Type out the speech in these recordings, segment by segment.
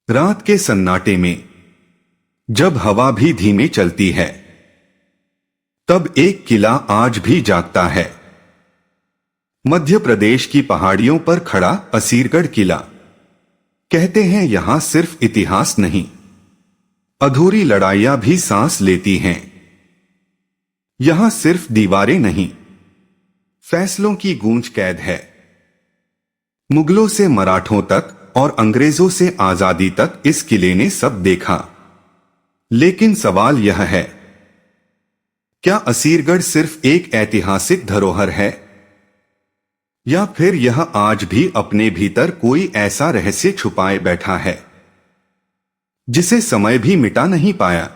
रात के सन्नाटे में जब हवा भी धीमे चलती है, तब एक किला आज भी जागता है। मध्य प्रदेश की पहाड़ियों पर खड़ा असीरगढ़ किला। कहते हैं यहां सिर्फ इतिहास नहीं, अधूरी लड़ाइयां भी सांस लेती हैं। यहां सिर्फ दीवारें नहीं, फैसलों की गूंज कैद है। मुगलों से मराठों तक और अंग्रेजों से आजादी तक इस किले ने सब देखा। लेकिन सवाल यह है, क्या असीरगढ़ सिर्फ एक ऐतिहासिक धरोहर है, या फिर यह आज भी अपने भीतर कोई ऐसा रहस्य छुपाए बैठा है जिसे समय भी मिटा नहीं पाया?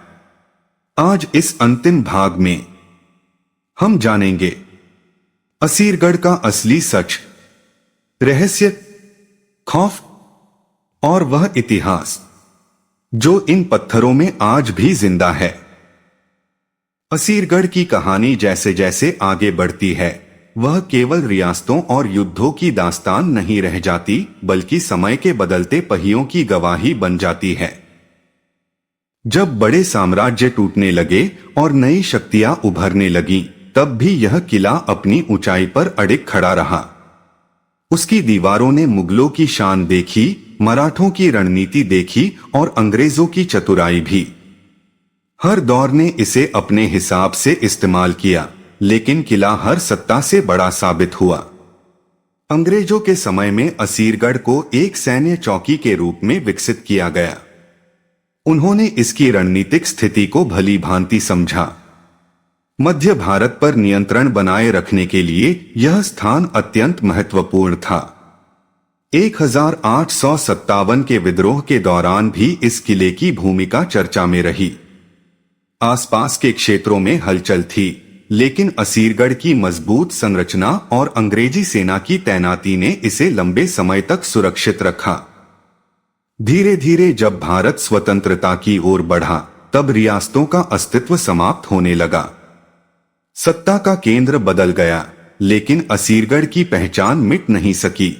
आज इस अंतिम भाग में हम जानेंगे असीरगढ़ का असली सच, रहस्य, खौफ और वह इतिहास जो इन पत्थरों में आज भी जिंदा है। असीरगढ़ की कहानी जैसे जैसे आगे बढ़ती है, वह केवल रियासतों और युद्धों की दास्तान नहीं रह जाती, बल्कि समय के बदलते पहियों की गवाही बन जाती है। जब बड़े साम्राज्य टूटने लगे और नई शक्तियां उभरने लगीं, तब भी यह किला अपनी ऊंचाई पर अडिग खड़ा रहा। उसकी दीवारों ने मुगलों की शान देखी, मराठों की रणनीति देखी और अंग्रेजों की चतुराई भी। हर दौर ने इसे अपने हिसाब से इस्तेमाल किया, लेकिन किला हर सत्ता से बड़ा साबित हुआ। अंग्रेजों के समय में असीरगढ़ को एक सैन्य चौकी के रूप में विकसित किया गया। उन्होंने इसकी रणनीतिक स्थिति को भली भांति समझा। मध्य भारत पर नियंत्रण बनाए रखने के लिए यह स्थान अत्यंत महत्वपूर्ण था। 1857 के विद्रोह के दौरान भी इस किले की भूमिका चर्चा में रही। आसपास के क्षेत्रों में हलचल थी, लेकिन असीरगढ़ की मजबूत संरचना और अंग्रेजी सेना की तैनाती ने इसे लंबे समय तक सुरक्षित रखा। धीरे धीरे जब भारत स्वतंत्रता की ओर बढ़ा, तब रियासतों का अस्तित्व समाप्त होने लगा। सत्ता का केंद्र बदल गया, लेकिन असीरगढ़ की पहचान मिट नहीं सकी।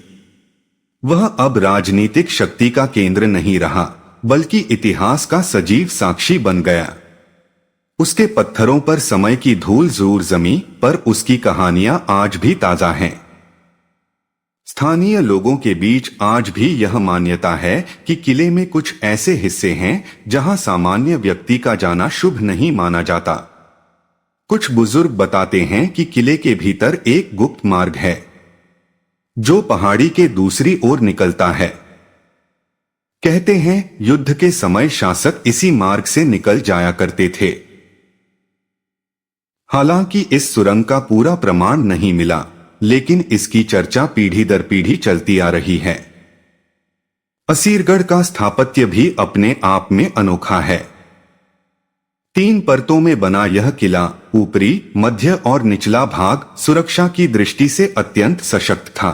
वह अब राजनीतिक शक्ति का केंद्र नहीं रहा, बल्कि इतिहास का सजीव साक्षी बन गया। उसके पत्थरों पर समय की धूल जरूर जमी, पर उसकी कहानियां आज भी ताजा हैं। स्थानीय लोगों के बीच आज भी यह मान्यता है कि किले में कुछ ऐसे हिस्से हैं जहां सामान्य व्यक्ति का जाना शुभ नहीं माना जाता। कुछ बुजुर्ग बताते हैं कि किले के भीतर एक गुप्त मार्ग है जो पहाड़ी के दूसरी ओर निकलता है। कहते हैं युद्ध के समय शासक इसी मार्ग से निकल जाया करते थे। हालांकि इस सुरंग का पूरा प्रमाण नहीं मिला, लेकिन इसकी चर्चा पीढ़ी दर पीढ़ी चलती आ रही है। असीरगढ़ का स्थापत्य भी अपने आप में अनोखा है। 3 परतों में बना यह किला, ऊपरी, मध्य और निचला भाग सुरक्षा की दृष्टि से अत्यंत सशक्त था।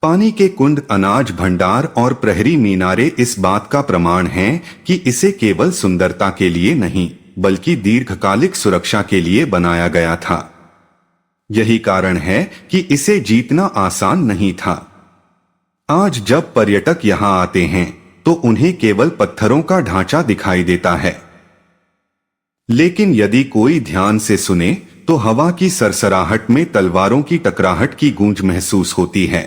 पानी के कुंड, अनाज भंडार और प्रहरी मीनारे इस बात का प्रमाण हैं कि इसे केवल सुंदरता के लिए नहीं, बल्कि दीर्घकालिक सुरक्षा के लिए बनाया गया था। यही कारण है कि इसे जीतना आसान नहीं था। आज जब पर्यटक यहां आते हैं तो उन्हें केवल पत्थरों का ढांचा दिखाई देता है, लेकिन यदि कोई ध्यान से सुने तो हवा की सरसराहट में तलवारों की टकराहट की गूंज महसूस होती है।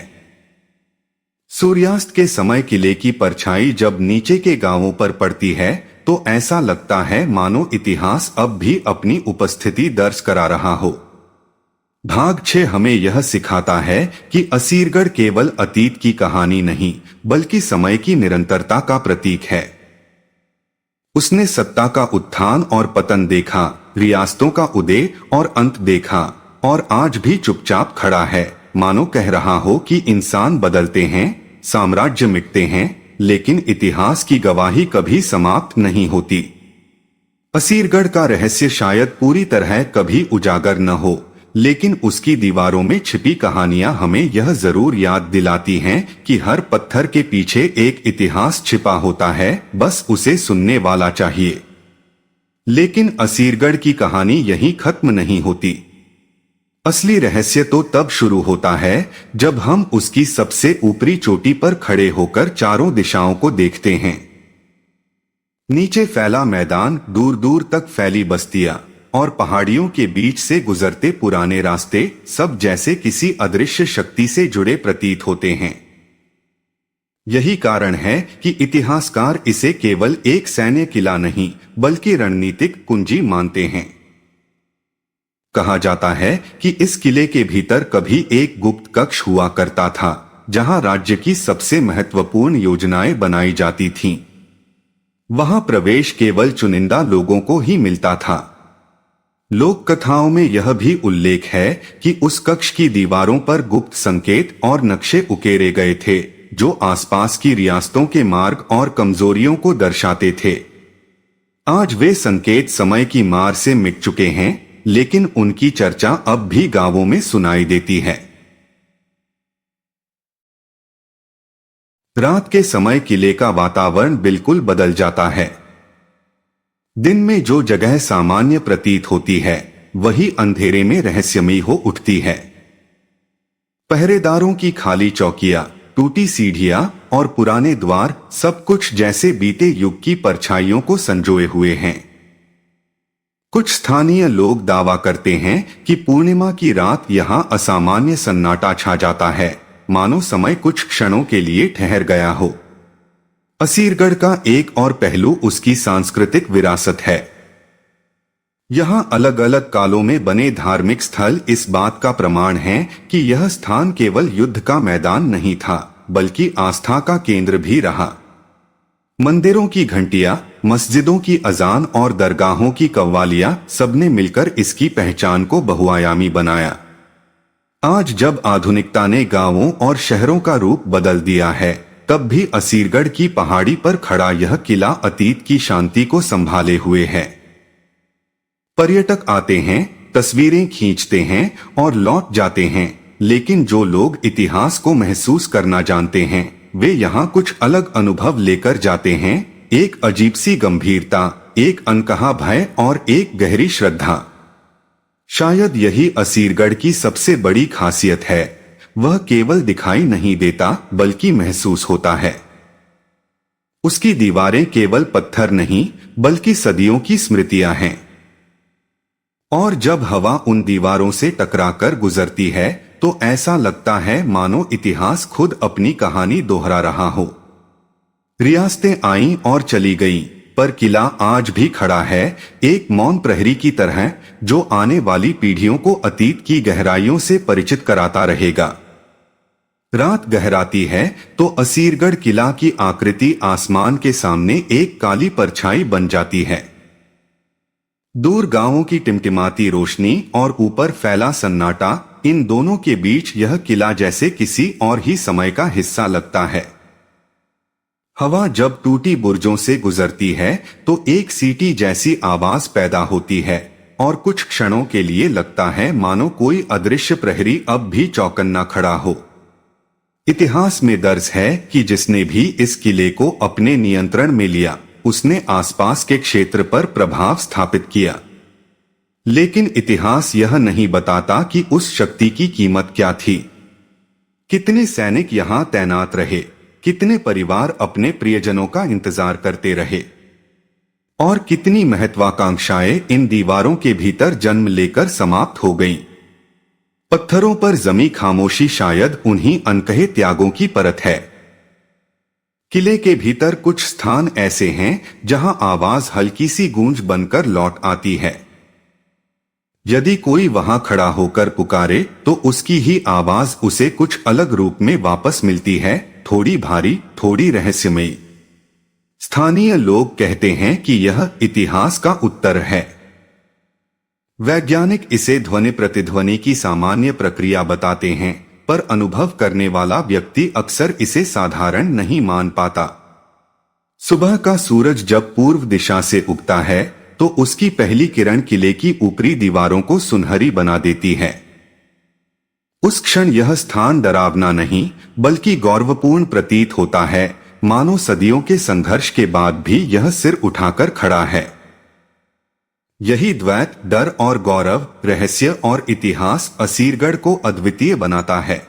सूर्यास्त के समय किले की परछाई जब नीचे के गांवों पर पड़ती है तो ऐसा लगता है मानो इतिहास अब भी अपनी उपस्थिति दर्ज करा रहा हो। भाग 6 हमें यह सिखाता है कि असीरगढ़ केवल अतीत की कहानी नहीं, बल्कि समय की निरंतरता का प्रतीक है। उसने सत्ता का उत्थान और पतन देखा, रियासतों का उदय और अंत देखा, और आज भी चुपचाप खड़ा है, मानो कह रहा हो कि इंसान बदलते हैं, साम्राज्य मिटते हैं, लेकिन इतिहास की गवाही कभी समाप्त नहीं होती। असीरगढ़ का रहस्य शायद पूरी तरह कभी उजागर न हो, लेकिन उसकी दीवारों में छिपी कहानियां हमें यह जरूर याद दिलाती हैं कि हर पत्थर के पीछे एक इतिहास छिपा होता है, बस उसे सुनने वाला चाहिए। लेकिन असीरगढ़ की कहानी यहीं खत्म नहीं होती। असली रहस्य तो तब शुरू होता है जब हम उसकी सबसे ऊपरी चोटी पर खड़े होकर चारों दिशाओं को देखते हैं। नीचे फैला मैदान, दूर दूर तक फैली बस्तियां और पहाड़ियों के बीच से गुजरते पुराने रास्ते, सब जैसे किसी अदृश्य शक्ति से जुड़े प्रतीत होते हैं। यही कारण है कि इतिहासकार इसे केवल एक सैन्य किला नहीं बल्कि रणनीतिक कुंजी मानते हैं। कहा जाता है कि इस किले के भीतर कभी एक गुप्त कक्ष हुआ करता था जहां राज्य की सबसे महत्वपूर्ण योजनाएं बनाई जाती थीं। वहां प्रवेश केवल चुनिंदा लोगों को ही मिलता था। लोक कथाओं में यह भी उल्लेख है कि उस कक्ष की दीवारों पर गुप्त संकेत और नक्शे उकेरे गए थे जो आसपास की रियासतों के मार्ग और कमजोरियों को दर्शाते थे। आज वे संकेत समय की मार से मिट चुके हैं, लेकिन उनकी चर्चा अब भी गांवों में सुनाई देती है। रात के समय किले का वातावरण बिल्कुल बदल जाता है। दिन में जो जगह सामान्य प्रतीत होती है वही अंधेरे में रहस्यमयी हो उठती है। पहरेदारों की खाली चौकियां, टूटी सीढ़ियां और पुराने द्वार, सब कुछ जैसे बीते युग की परछाइयों को संजोए हुए हैं। कुछ स्थानीय लोग दावा करते हैं कि पूर्णिमा की रात यहां असामान्य सन्नाटा छा जाता है, मानो समय कुछ क्षणों के लिए ठहर गया हो। असीरगढ़ का एक और पहलू उसकी सांस्कृतिक विरासत है। यहाँ अलग अलग कालों में बने धार्मिक स्थल इस बात का प्रमाण हैं कि यह स्थान केवल युद्ध का मैदान नहीं था बल्कि आस्था का केंद्र भी रहा। मंदिरों की घंटियां, मस्जिदों की अजान और दरगाहों की कव्वालियां, सबने मिलकर इसकी पहचान को बहुआयामी बनाया। आज जब आधुनिकता ने गांवों और शहरों का रूप बदल दिया है, तब भी असीरगढ़ की पहाड़ी पर खड़ा यह किला अतीत की शांति को संभाले हुए है। पर्यटक आते हैं, तस्वीरें खींचते हैं और लौट जाते हैं, लेकिन जो लोग इतिहास को महसूस करना जानते हैं वे यहाँ कुछ अलग अनुभव लेकर जाते हैं। एक अजीब सी गंभीरता, एक अनकहा भय और एक गहरी श्रद्धा। शायद यही असीरगढ़ की सबसे बड़ी खासियत है। वह केवल दिखाई नहीं देता बल्कि महसूस होता है। उसकी दीवारें केवल पत्थर नहीं बल्कि सदियों की स्मृतियां हैं। और जब हवा उन दीवारों से टकराकर गुजरती है तो ऐसा लगता है मानो इतिहास खुद अपनी कहानी दोहरा रहा हो। रियासतें आईं और चली गईं, पर किला आज भी खड़ा है, एक मौन प्रहरी की तरह जो आने वाली पीढ़ियों को अतीत की गहराइयों से परिचित कराता रहेगा। रात गहराती है तो असीरगढ़ किला की आकृति आसमान के सामने एक काली परछाई बन जाती है। दूर गांवों की टिमटिमाती रोशनी और ऊपर फैला सन्नाटा, इन दोनों के बीच यह किला जैसे किसी और ही समय का हिस्सा लगता है। हवा जब टूटी बुर्जों से गुजरती है तो एक सीटी जैसी आवाज पैदा होती है और कुछ क्षणों के लिए लगता है मानो कोई अदृश्य प्रहरी अब भी चौकन्ना खड़ा हो। इतिहास में दर्ज है कि जिसने भी इस किले को अपने नियंत्रण में लिया उसने आसपास के क्षेत्र पर प्रभाव स्थापित किया। लेकिन इतिहास यह नहीं बताता कि उस शक्ति की कीमत क्या थी। कितने सैनिक यहाँ तैनात रहे, कितने परिवार अपने प्रियजनों का इंतजार करते रहे और कितनी महत्वाकांक्षाएं इन दीवारों के भीतर जन्म लेकर समाप्त हो गईं। पत्थरों पर जमी खामोशी शायद उन्हीं अनकहे त्यागों की परत है। किले के भीतर कुछ स्थान ऐसे हैं जहां आवाज हल्की सी गूंज बनकर लौट आती है। यदि कोई वहां खड़ा होकर पुकारे तो उसकी ही आवाज उसे कुछ अलग रूप में वापस मिलती है, थोड़ी भारी, थोड़ी रहस्यमयी। स्थानीय लोग कहते हैं कि यह इतिहास का उत्तर है। वैज्ञानिक इसे ध्वनि प्रतिध्वनि की सामान्य प्रक्रिया बताते हैं, पर अनुभव करने वाला व्यक्ति अक्सर इसे साधारण नहीं मान पाता। सुबह का सूरज जब पूर्व दिशा से उगता है तो उसकी पहली किरण किले की ऊपरी दीवारों को सुनहरी बना देती है। उस क्षण यह स्थान डरावना नहीं बल्कि गौरवपूर्ण प्रतीत होता है, मानो सदियों के संघर्ष के बाद भी यह सिर उठाकर खड़ा है। यही द्वैत डर और गौरव, रहस्य और इतिहास असीरगढ़ को अद्वितीय बनाता है।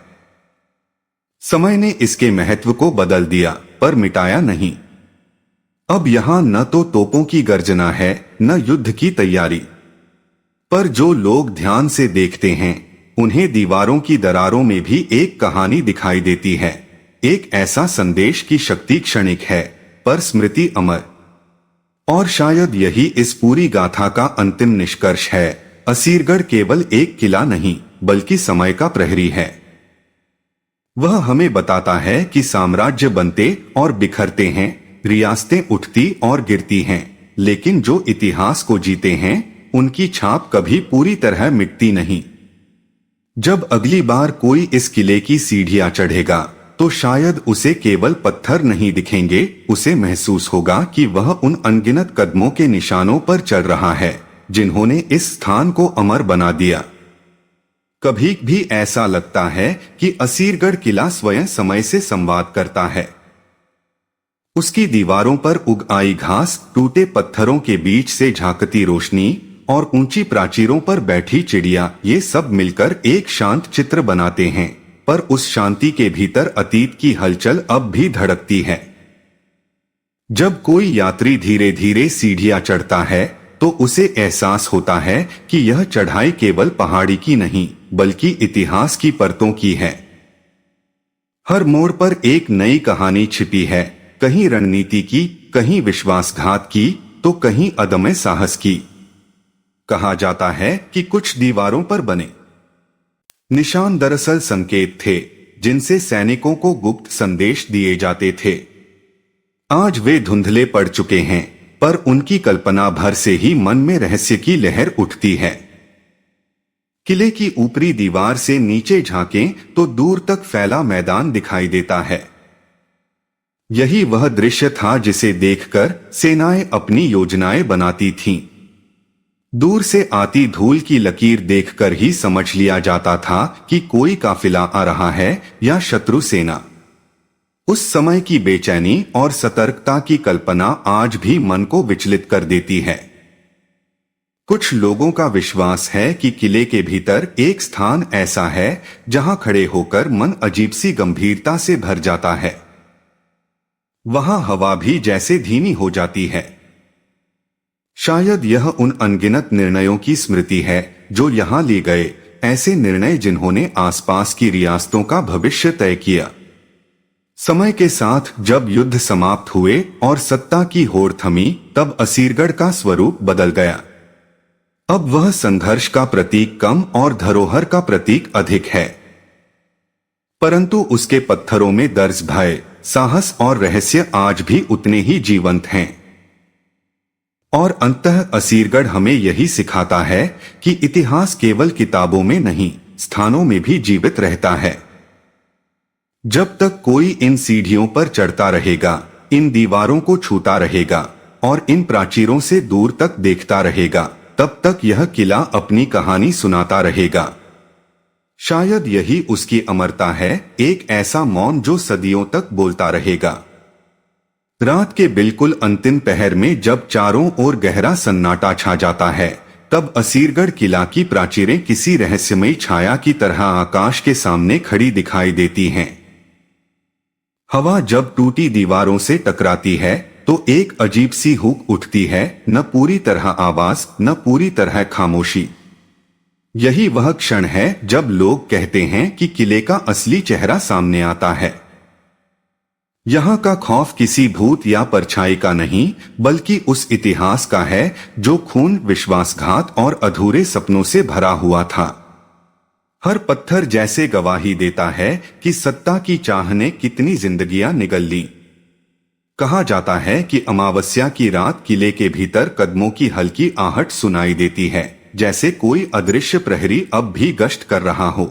समय ने इसके महत्व को बदल दिया पर मिटाया नहीं। अब यहाँ न तो तोपों की गर्जना है न युद्ध की तैयारी, पर जो लोग ध्यान से देखते हैं उन्हें दीवारों की दरारों में भी एक कहानी दिखाई देती है, एक ऐसा संदेश की शक्ति क्षणिक है पर स्मृति अमर। और शायद यही इस पूरी गाथा का अंतिम निष्कर्ष है। असीरगढ़ केवल एक किला नहीं बल्कि समय का प्रहरी है। वह हमें बताता है कि साम्राज्य बनते और बिखरते हैं, रियासतें उठती और गिरती हैं, लेकिन जो इतिहास को जीते हैं उनकी छाप कभी पूरी तरह मिटती नहीं। जब अगली बार कोई इस किले की सीढ़ियां चढ़ेगा तो शायद उसे केवल पत्थर नहीं दिखेंगे, उसे महसूस होगा कि वह उन अनगिनत कदमों के निशानों पर चल रहा है जिन्होंने इस स्थान को अमर बना दिया। कभी भी ऐसा लगता है कि असीरगढ़ किला स्वयं समय से संवाद करता है। उसकी दीवारों पर उग आई घास, टूटे पत्थरों के बीच से झांकती रोशनी और ऊंची प्राचीरों पर बैठी चिड़िया, ये सब मिलकर एक शांत चित्र बनाते हैं, पर उस शांति के भीतर अतीत की हलचल अब भी धड़कती है। जब कोई यात्री धीरे धीरे सीढ़ियां चढ़ता है तो उसे एहसास होता है कि यह चढ़ाई केवल पहाड़ी की नहीं बल्कि इतिहास की परतों की है। हर मोड़ पर एक नई कहानी छिपी है, कहीं रणनीति की, कहीं विश्वासघात की, तो कहीं अदम्य साहस की। कहा जाता है कि कुछ दीवारों पर बने निशान दरअसल संकेत थे जिनसे सैनिकों को गुप्त संदेश दिए जाते थे। आज वे धुंधले पड़ चुके हैं, पर उनकी कल्पना भर से ही मन में रहस्य की लहर उठती है। किले की ऊपरी दीवार से नीचे झांकें तो दूर तक फैला मैदान दिखाई देता है। यही वह दृश्य था जिसे देखकर सेनाएं अपनी योजनाएं बनाती थीं। दूर से आती धूल की लकीर देखकर ही समझ लिया जाता था कि कोई काफिला आ रहा है या शत्रु सेना। उस समय की बेचैनी और सतर्कता की कल्पना आज भी मन को विचलित कर देती है। कुछ लोगों का विश्वास है कि किले के भीतर एक स्थान ऐसा है जहां खड़े होकर मन अजीब सी गंभीरता से भर जाता है। वहां हवा भी जैसे धीमी हो जाती है। शायद यह उन अनगिनत निर्णयों की स्मृति है जो यहां लिए गए, ऐसे निर्णय जिन्होंने आसपास की रियासतों का भविष्य तय किया। समय के साथ जब युद्ध समाप्त हुए और सत्ता की होड़ थमी, तब असीरगढ़ का स्वरूप बदल गया। अब वह संघर्ष का प्रतीक कम और धरोहर का प्रतीक अधिक है, परंतु उसके पत्थरों में दर्ज भय, साहस और रहस्य आज भी उतने ही जीवंत हैं। और अंततः असीरगढ़ हमें यही सिखाता है कि इतिहास केवल किताबों में नहीं, स्थानों में भी जीवित रहता है। जब तक कोई इन सीढ़ियों पर चढ़ता रहेगा, इन दीवारों को छूता रहेगा और इन प्राचीरों से दूर तक देखता रहेगा, तब तक यह किला अपनी कहानी सुनाता रहेगा। शायद यही उसकी अमरता है, एक ऐसा मौन जो सदियों तक बोलता रहेगा। रात के बिल्कुल अंतिम पहर में जब चारों ओर गहरा सन्नाटा छा जाता है, तब असीरगढ़ किला की प्राचीरें किसी रहस्यमयी छाया की तरह आकाश के सामने खड़ी दिखाई देती हैं। हवा जब टूटी दीवारों से टकराती है तो एक अजीब सी हूक उठती है, न पूरी तरह आवाज, न पूरी तरह खामोशी। यही वह क्षण है जब लोग कहते हैं कि किले का असली चेहरा सामने आता है। यहाँ का खौफ किसी भूत या परछाई का नहीं, बल्कि उस इतिहास का है जो खून, विश्वासघात और अधूरे सपनों से भरा हुआ था। हर पत्थर जैसे गवाही देता है कि सत्ता की चाह ने कितनी जिंदगियां निगल ली। कहा जाता है कि अमावस्या की रात किले के भीतर कदमों की हल्की आहट सुनाई देती है, जैसे कोई अदृश्य प्रहरी अब भी गश्त कर रहा हो।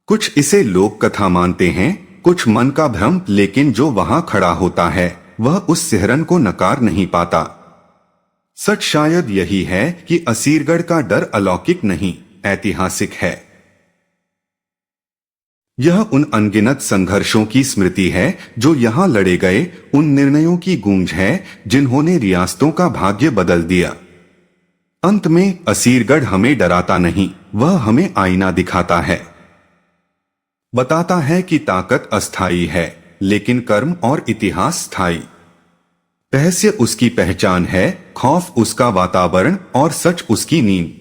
कुछ इसे लोक कथा मानते हैं, कुछ मन का भ्रम, लेकिन जो वहां खड़ा होता है वह उस सिहरन को नकार नहीं पाता। सच शायद यही है कि असीरगढ़ का डर अलौकिक नहीं, ऐतिहासिक है। यह उन अनगिनत संघर्षों की स्मृति है जो यहाँ लड़े गए, उन निर्णयों की गूंज है जिन्होंने रियासतों का भाग्य बदल दिया। अंत में असीरगढ़ हमें डराता नहीं, वह हमें आईना दिखाता है। बताता है कि ताकत अस्थायी है, लेकिन कर्म और इतिहास स्थायी। रहस्य उसकी पहचान है, खौफ उसका वातावरण और सच उसकी नींद।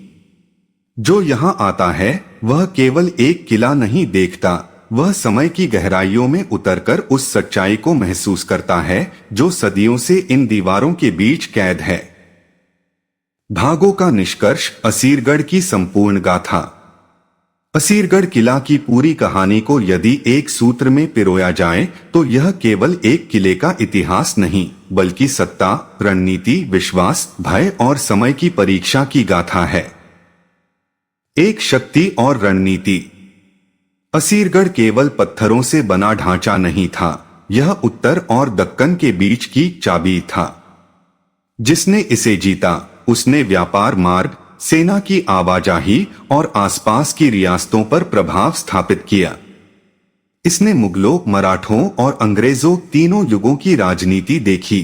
जो यहाँ आता है वह केवल एक किला नहीं देखता, वह समय की गहराइयों में उतरकर उस सच्चाई को महसूस करता है जो सदियों से इन दीवारों के बीच कैद है। भागों का निष्कर्ष, असीरगढ़ की संपूर्ण गाथा। असीरगढ़ किला की पूरी कहानी को यदि एक सूत्र में पिरोया जाए तो यह केवल एक किले का इतिहास नहीं, बल्कि सत्ता, रणनीति, विश्वास, भय और समय की परीक्षा की गाथा है। एक शक्ति और रणनीति। असीरगढ़ केवल पत्थरों से बना ढांचा नहीं था, यह उत्तर और दक्कन के बीच की चाबी था। जिसने इसे जीता उसने व्यापार मार्ग, सेना की आवाजाही और आसपास की रियासतों पर प्रभाव स्थापित किया। इसने मुगलों, मराठों और अंग्रेजों तीनों युगों की राजनीति देखी।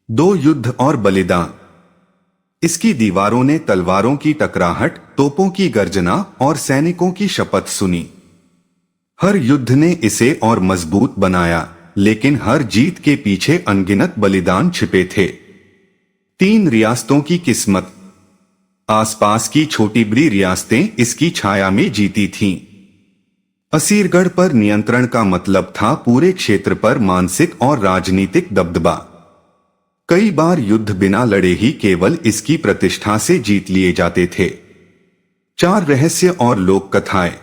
2 युद्ध और बलिदान। इसकी दीवारों ने तलवारों की टकराहट, तोपों की गर्जना और सैनिकों की शपथ सुनी। हर युद्ध ने इसे और मजबूत बनाया, लेकिन हर जीत के पीछे अनगिनत बलिदान छिपे थे। 3 रियासतों की किस्मत। आसपास की छोटी बड़ी रियासतें इसकी छाया में जीती थीं। असीरगढ़ पर नियंत्रण का मतलब था पूरे क्षेत्र पर मानसिक और राजनीतिक दबदबा। कई बार युद्ध बिना लड़े ही केवल इसकी प्रतिष्ठा से जीत लिए जाते थे। 4 रहस्य और लोक कथाएं।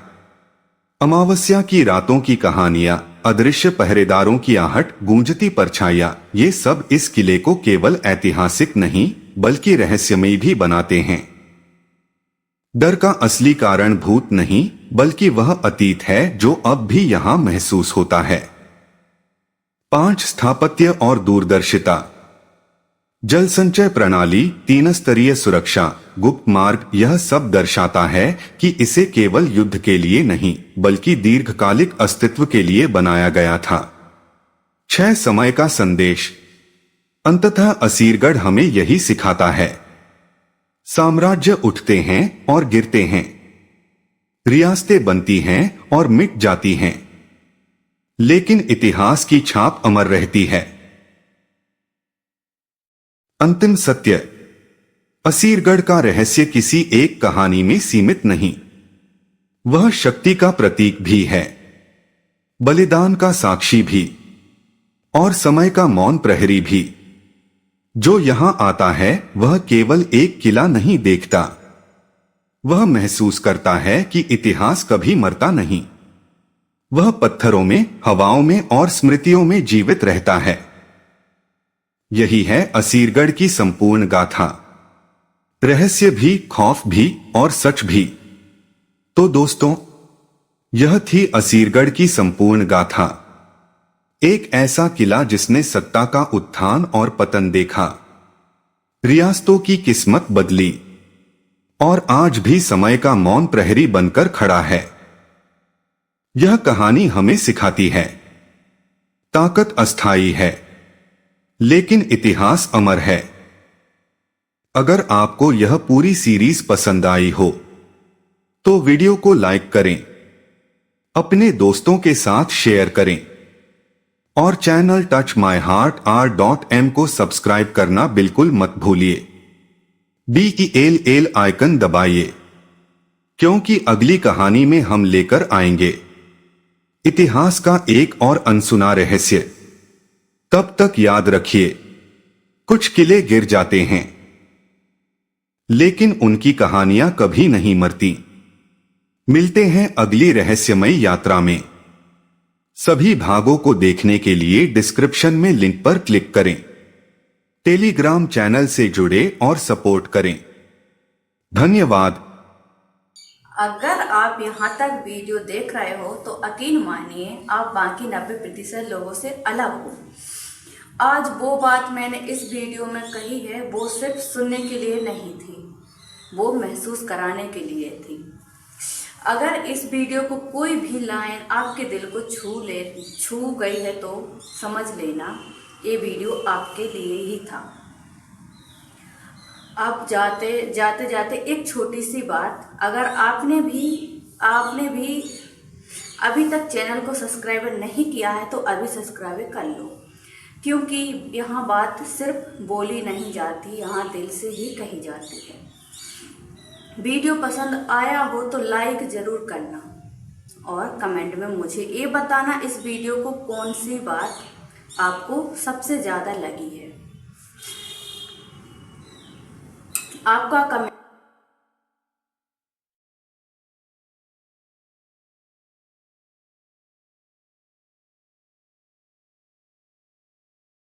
अमावस्या की रातों की कहानियां, अदृश्य पहरेदारों की आहट, गूंजती परछाइयां, ये सब इस किले को केवल ऐतिहासिक नहीं बल्कि रहस्यमयी भी बनाते हैं। डर का असली कारण भूत नहीं बल्कि वह अतीत है जो अब भी यहां महसूस होता है। 5 स्थापत्य और दूरदर्शिता। जल संचय प्रणाली, 3 स्तरीय सुरक्षा, गुप्त मार्ग, यह सब दर्शाता है कि इसे केवल युद्ध के लिए नहीं बल्कि दीर्घकालिक अस्तित्व के लिए बनाया गया था। 6 समय का संदेश। अंततः असीरगढ़ हमें यही सिखाता है। साम्राज्य उठते हैं और गिरते हैं, रियासतें बनती हैं और मिट जाती हैं, लेकिन इतिहास की छाप अमर रहती है। अंतिम सत्य। असीरगढ़ का रहस्य किसी एक कहानी में सीमित नहीं, वह शक्ति का प्रतीक भी है, बलिदान का साक्षी भी और समय का मौन प्रहरी भी। जो यहां आता है वह केवल एक किला नहीं देखता, वह महसूस करता है कि इतिहास कभी मरता नहीं। वह पत्थरों में, हवाओं में और स्मृतियों में जीवित रहता है। यही है असीरगढ़ की संपूर्ण गाथा, रहस्य भी, खौफ भी और सच भी। तो दोस्तों, यह थी असीरगढ़ की संपूर्ण गाथा। एक ऐसा किला जिसने सत्ता का उत्थान और पतन देखा, रियासतों की किस्मत बदली और आज भी समय का मौन प्रहरी बनकर खड़ा है। यह कहानी हमें सिखाती है, ताकत अस्थायी है लेकिन इतिहास अमर है। अगर आपको यह पूरी सीरीज पसंद आई हो तो वीडियो को लाइक करें, अपने दोस्तों के साथ शेयर करें और channel touch my heart R.M को सब्सक्राइब करना बिल्कुल मत भूलिए। BELL आइकन दबाइए, क्योंकि अगली कहानी में हम लेकर आएंगे इतिहास का एक और अनसुना रहस्य। तब तक याद रखिए, कुछ किले गिर जाते हैं लेकिन उनकी कहानियां कभी नहीं मरती। मिलते हैं अगली रहस्यमयी यात्रा में। सभी भागों को देखने के लिए डिस्क्रिप्शन में लिंक पर क्लिक करें। टेलीग्राम चैनल से जुड़े और सपोर्ट करें। धन्यवाद। अगर आप यहाँ तक वीडियो देख रहे हो तो यकीन मानिए आप बाकी 90% लोगों से अलग हो। आज वो बात मैंने इस वीडियो में कही है वो सिर्फ सुनने के लिए नहीं थी, वो महसूस कराने के लिए थी। अगर इस वीडियो को कोई भी लाइन आपके दिल को छू गई है तो समझ लेना ये वीडियो आपके लिए ही था। अब जाते जाते एक छोटी सी बात, अगर आपने भी अभी तक चैनल को सब्सक्राइब नहीं किया है तो अभी सब्सक्राइब कर लो, क्योंकि यहाँ बात सिर्फ बोली नहीं जाती, यहाँ दिल से ही कही जाती है। वीडियो पसंद आया हो तो लाइक ज़रूर करना और कमेंट में मुझे ये बताना इस वीडियो को कौन सी बात आपको सबसे ज़्यादा लगी है। आपका कमेंट